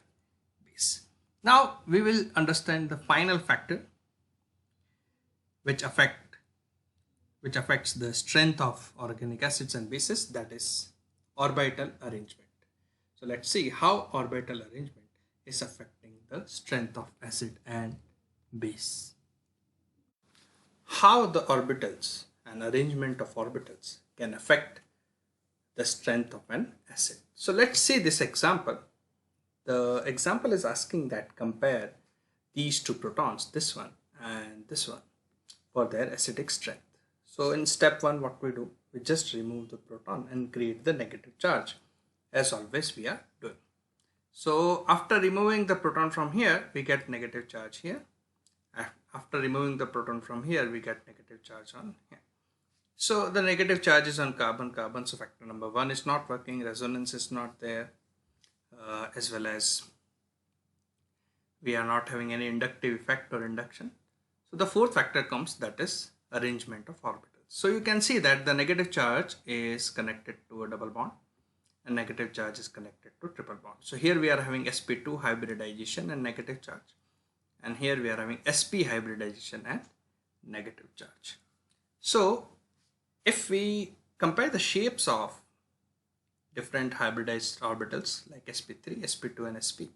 base. Now we will understand the final factor which affects the strength of organic acids and bases, that is orbital arrangement. So let's see how orbital arrangement is affecting the strength of acid and base. How the orbitals and arrangement of orbitals can affect the strength of an acid. So let's see this example. The example is asking that compare these two protons, this one and this one, for their acidic strength. So in step 1 what we do, we just remove the proton and create the negative charge, as always we are doing. So after removing the proton from here, we get negative charge here. After removing the proton from here, we get negative charge on here. So the negative charge is on carbon, so factor number 1 is not working, resonance is not there, as well as we are not having any inductive effect or induction. So the fourth factor comes, that is arrangement of orbitals. So you can see that the negative charge is connected to a double bond and negative charge is connected to triple bond. So here we are having sp2 hybridization and negative charge, and here we are having sp hybridization and negative charge. So if we compare the shapes of different hybridized orbitals like sp3, sp2 and sp,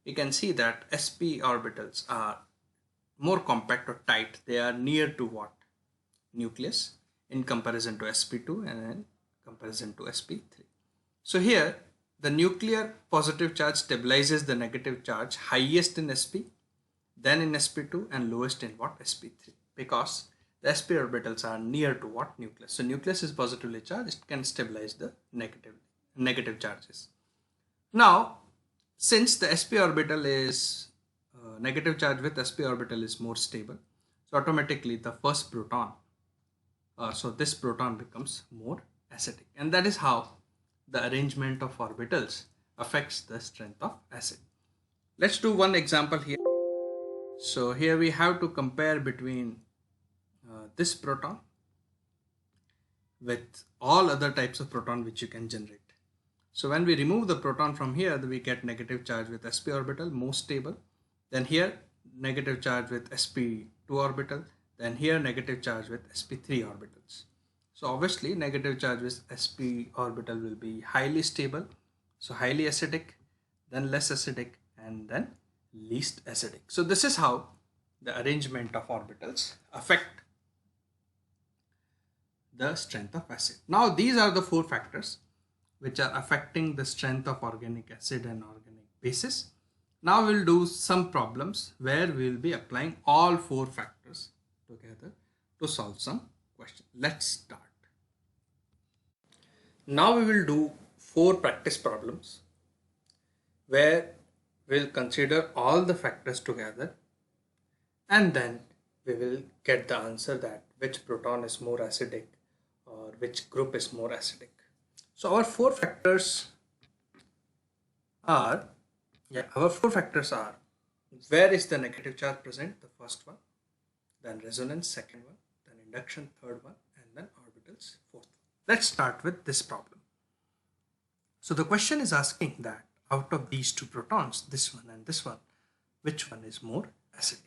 we can see that sp orbitals are more compact or tight. They are near to what? Nucleus, in comparison to sp2 and in comparison to sp3. So here the nuclear positive charge stabilizes the negative charge highest in sp, then in sp2 and lowest in what? sp3, because the sp orbitals are near to what? Nucleus. So nucleus is positively charged, it can stabilize the negative charges. Now since the sp orbital is negative charge with sp orbital is more stable, so automatically the first proton, so this proton becomes more acidic, and that is how the arrangement of orbitals affects the strength of acid. Let's do one example here. So here we have to compare between this proton with all other types of proton which you can generate. So when we remove the proton from here, we get negative charge with sp orbital, more stable. Then here negative charge with sp2 orbital, then here negative charge with sp3 orbitals. So obviously negative charge with sp orbital will be highly stable, so highly acidic, then less acidic, and then least acidic. So this is how the arrangement of orbitals affect the strength of acid. Now these are the four factors which are affecting the strength of organic acid and organic bases. Now we'll do some problems where we'll be applying all four factors together to solve some questions. Let's start. Now we will do 4 practice problems where we'll consider all the factors together, and then we will get the answer that which proton is more acidic or which group is more acidic. So our 4 factors are, where is the negative charge present, the first one, then resonance, second one, then induction, third one, and then orbitals, fourth one. Let's start with this problem. So the question is asking that out of these 2 protons, this one and this one, which one is more acidic?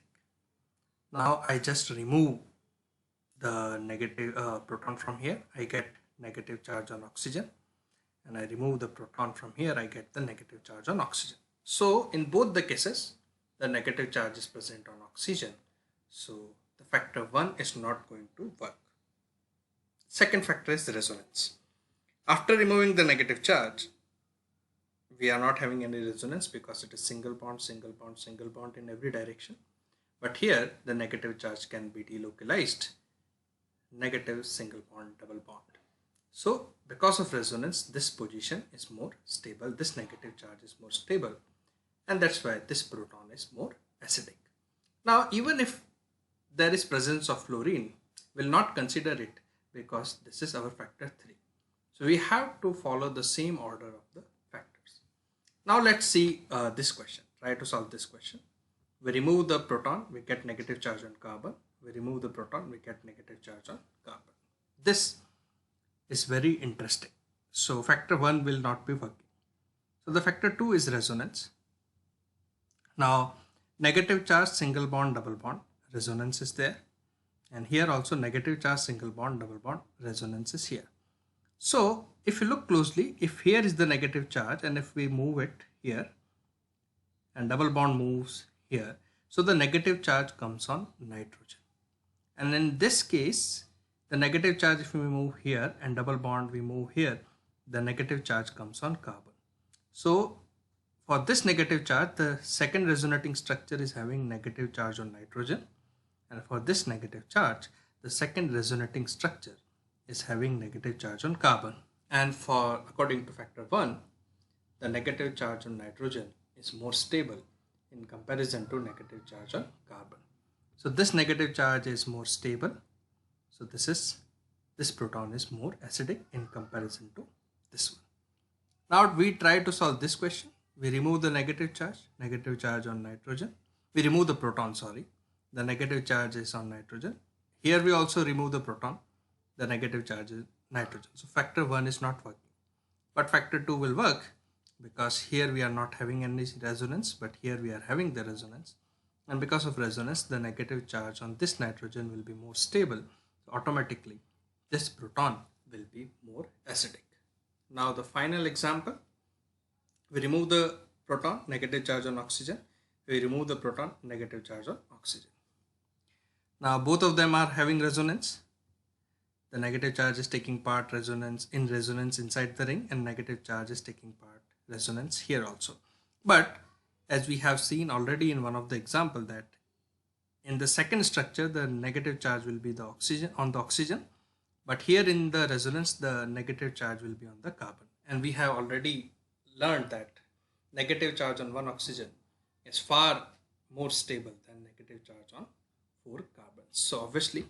Now I just remove the negative proton from here. I get negative charge on oxygen, and I remove the proton from here, I get the negative charge on oxygen. So in both the cases, the negative charge is present on oxygen. So the factor 1 is not going to work. Second factor is the resonance. After removing the negative charge, we are not having any resonance because it is single bond, single bond, single bond in every direction. But here the negative charge can be delocalized, negative single bond, double bond. So because of resonance, this position is more stable, this negative charge is more stable, and that's why this proton is more acidic. Now even if there is presence of fluorine, we'll not consider it because this is our factor 3. So we have to follow the same order of the factors. Now let's see this question. Try to solve this question. We remove the proton, we get negative charge on carbon. We remove the proton, we get negative charge on carbon. This is very interesting. So factor 1 will not be working. So the factor 2 is resonance. Now negative charge, single bond, double bond, resonance is there. And here also negative charge, single bond, double bond, resonance is here. So if you look closely, if here is the negative charge and if we move it here and double bond moves here, so the negative charge comes on nitrogen. And in this case, the negative charge, if we move here and double bond we move here, the negative charge comes on carbon. So for this negative charge, the second resonating structure is having negative charge on nitrogen. And for this negative charge, the second resonating structure is having negative charge on carbon. And for, according to factor 1, the negative charge on nitrogen is more stable in comparison to negative charge on carbon. So this negative charge is more stable. So this proton is more acidic in comparison to this one. Now we try to solve this question. We remove the negative charge on nitrogen. We remove the proton, sorry. The negative charge is on nitrogen. Here we also remove the proton. The negative charge is nitrogen. So factor 1 is not working. But factor 2 will work because here we are not having any resonance, but here we are having the resonance. And because of resonance, the negative charge on this nitrogen will be more stable. So automatically, this proton will be more acidic. Now the final example, we remove the proton, negative charge on oxygen. We remove the proton, negative charge on oxygen. Now both of them are having resonance. The negative charge is taking part resonance inside the ring, and negative charge is taking part resonance here also. But as we have seen already in one of the example, that in the second structure the negative charge will be the oxygen, but here in the resonance the negative charge will be on the carbon. And we have already learned that negative charge on one oxygen is far more stable than negative charge on 4 carbons. So obviously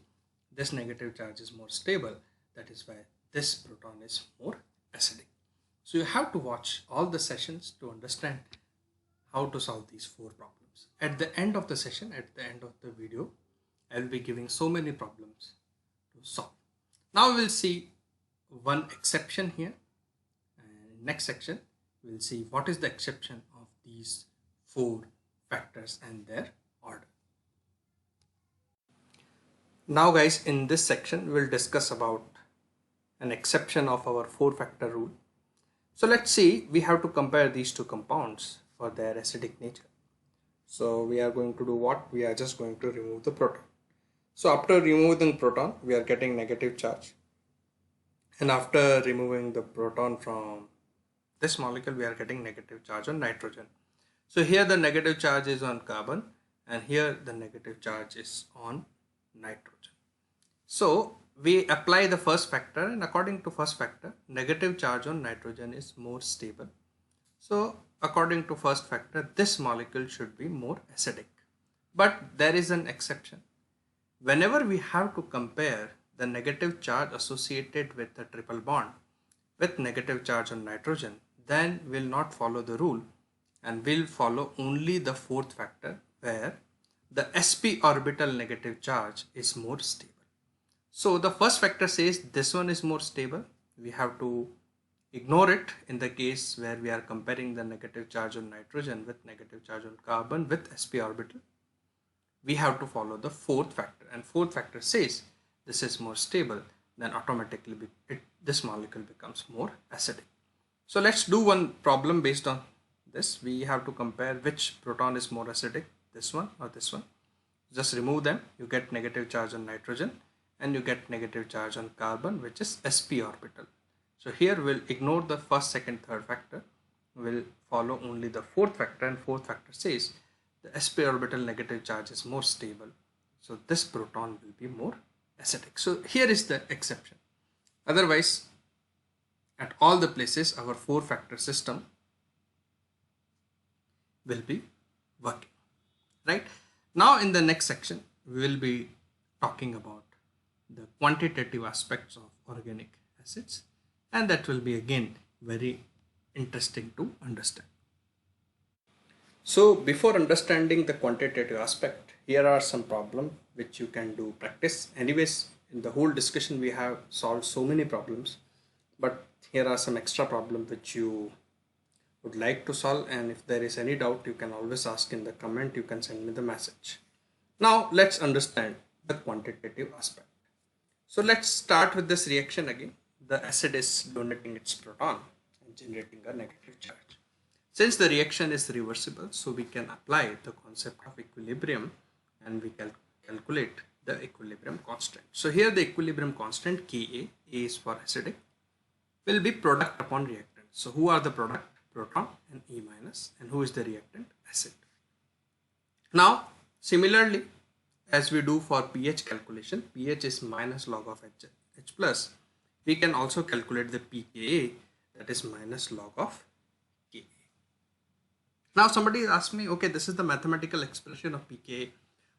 this negative charge is more stable. That is why this proton is more acidic. So you have to watch all the sessions to understand how to solve these 4 problems. At the end of the session, at the end of the video, I will be giving so many problems to solve. Now we will see one exception here. And in next section, we will see what is the exception of these 4 factors and their order. Now guys, in this section, we will discuss about an exception of our 4-factor rule. So let's see, we have to compare these 2 compounds for their acidic nature. So we are going to do what? We are just going to remove the proton. So after removing the proton, we are getting negative charge. And after removing the proton from this molecule, we are getting negative charge on nitrogen. So here the negative charge is on carbon, and here the negative charge is on nitrogen. So we apply the first factor, and according to first factor, negative charge on nitrogen is more stable. So according to first factor, this molecule should be more acidic. But there is an exception. Whenever we have to compare the negative charge associated with the triple bond with negative charge on nitrogen, then we'll not follow the rule and we'll follow only the 4th factor, where the sp orbital negative charge is more stable. So the first factor says this one is more stable. We have to ignore it in the case where we are comparing the negative charge on nitrogen with negative charge on carbon with sp orbital. We have to follow the 4th factor, and 4th factor says this is more stable, then automatically this molecule becomes more acidic. So let's do one problem based on this. We have to compare which proton is more acidic, this one or this one. Just remove them, you get negative charge on nitrogen and you get negative charge on carbon, which is sp orbital. So here we'll ignore the first, second, third factor. We'll follow only the fourth factor, and fourth factor says the sp orbital negative charge is more stable. So this proton will be more acidic. So here is the exception. Otherwise, at all the places, our four factor system will be working, right? Now in the next section, we will be talking about the quantitative aspects of organic acids, and that will be again very interesting to understand. So before understanding the quantitative aspect, here are some problems which you can do practice. Anyways, in the whole discussion we have solved so many problems, but here are some extra problems which you would like to solve, and if there is any doubt you can always ask in the comment, you can send me the message. Now let's understand the quantitative aspect. So let's start with this reaction again. The acid is donating its proton and generating a negative charge. Since the reaction is reversible, so we can apply the concept of equilibrium and we can calculate the equilibrium constant. So here the equilibrium constant Ka, A is for acidic, will be product upon reactant. So who are the product? Proton and E minus, and who is the reactant? Acid. Now similarly, as we do for pH calculation, pH is minus log of H plus, we can also calculate the pKa, that is minus log of Ka. Now somebody asked me, okay, this is the mathematical expression of pKa.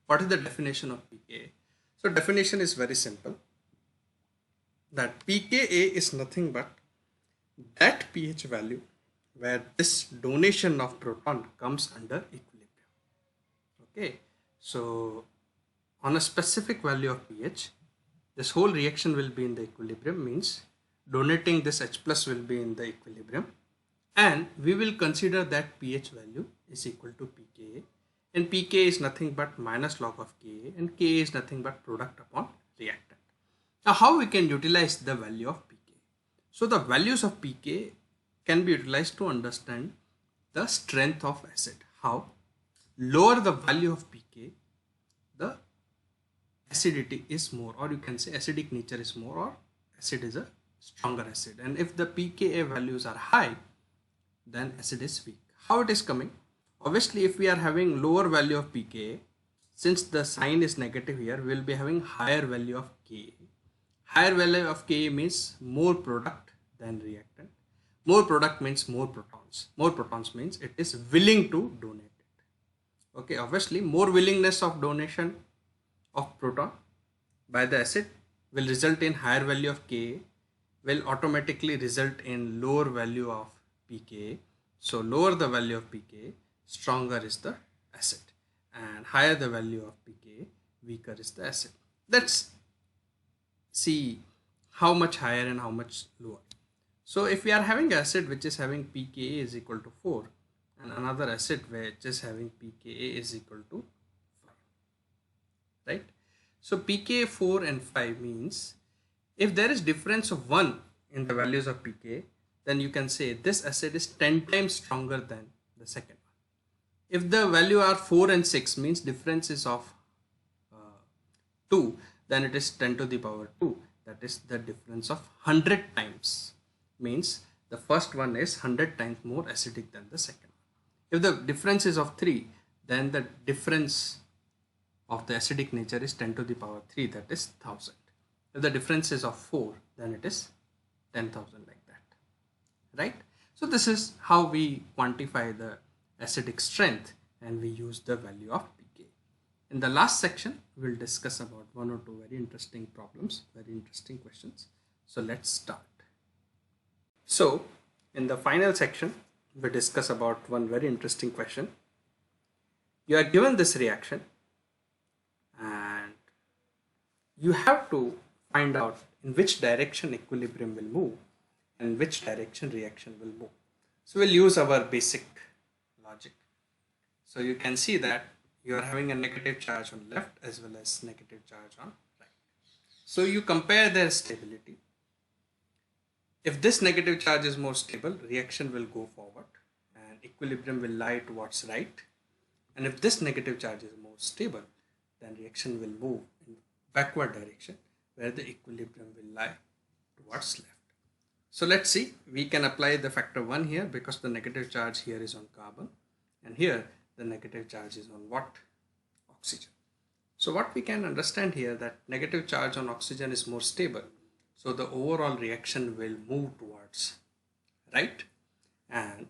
What is the definition of pKa? So definition is very simple, that pKa is nothing but that pH value where this donation of proton comes under equilibrium. Okay, so on a specific value of pH, this whole reaction will be in the equilibrium, means donating this H plus will be in the equilibrium, and we will consider that pH value is equal to pKa, and pKa is nothing but minus log of Ka, and Ka is nothing but product upon reactant. Now how we can utilize the value of pK? So the values of pK can be utilized to understand the strength of acid. How? Lower the value of pK, the acidity is more, or you can say acidic nature is more, or acid is a stronger acid. And if the pKa values are high, then acid is weak. How it is coming? Obviously, if we are having lower value of pKa, since the sign is negative here, we will be having higher value of Ka. Higher value of Ka means more product than reactant. More product means more protons. More protons means it is willing to donate it. Okay, obviously more willingness of donation of proton by the acid will result in higher value of Ka, will automatically result in lower value of pKa. So lower the value of pKa, stronger is the acid, and higher the value of pKa, weaker is the acid. Let's see how much higher and how much lower. So if we are having acid which is having pKa is equal to 4 and another acid which is having pKa is equal to 5, right? So pKa 4 and 5 means if there is difference of 1 in the values of pKa, then you can say this acid is 10 times stronger than the second one. If the value are 4 and 6 means difference is of 2, then it is 10 to the power 2. That is the difference of 100 times. Means the first one is 100 times more acidic than the second one. If the difference is of 3, then the difference of the acidic nature is 10 to the power 3, that is 1000. If the difference is of 4, then it is 10,000, like that, right? So this is how we quantify the acidic strength, and we use the value of pK. In the last section, we'll discuss about one or two very interesting problems, very interesting questions. So let's start. So in the final section, we discuss about one very interesting question. You are given this reaction and you have to find out in which direction equilibrium will move and which direction reaction will move. So we'll use our basic logic. So you can see that you are having a negative charge on left as well as negative charge on right. So you compare their stability. If this negative charge is more stable, reaction will go forward and equilibrium will lie towards right. And if this negative charge is more stable, then reaction will move in backward direction where the equilibrium will lie towards left. So let's see, we can apply the factor 1 here because the negative charge here is on carbon and here the negative charge is on what? Oxygen. So what we can understand here that negative charge on oxygen is more stable. So the overall reaction will move towards right and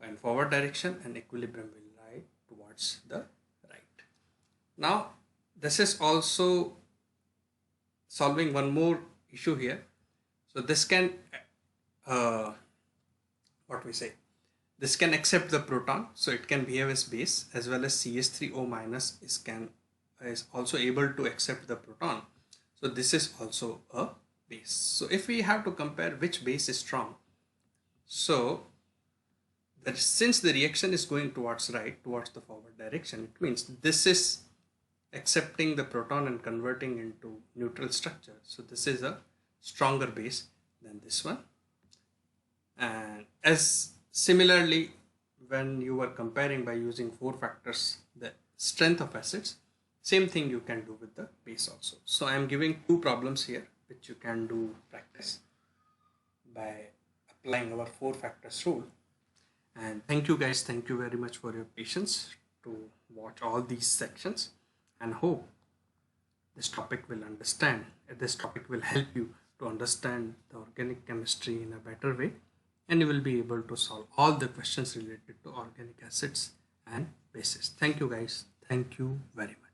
in forward direction and equilibrium will lie towards the right. Now this is also solving one more issue here. So this can this can accept the proton, so it can behave as base, as well as CH3O minus is also able to accept the proton. So this is also a base. So if we have to compare which base is strong, so that since the reaction is going towards right, towards the forward direction, it means this is accepting the proton and converting into neutral structure. So this is a stronger base than this one. And as similarly, when you are comparing by using 4 factors the strength of acids, same thing you can do with the base also. So I am giving 2 problems here which you can do practice by applying our 4 factors rule. And thank you guys, thank you very much for your patience to watch all these sections, and hope this topic will help you to understand the organic chemistry in a better way, and you will be able to solve all the questions related to organic acids and bases. Thank you guys, thank you very much.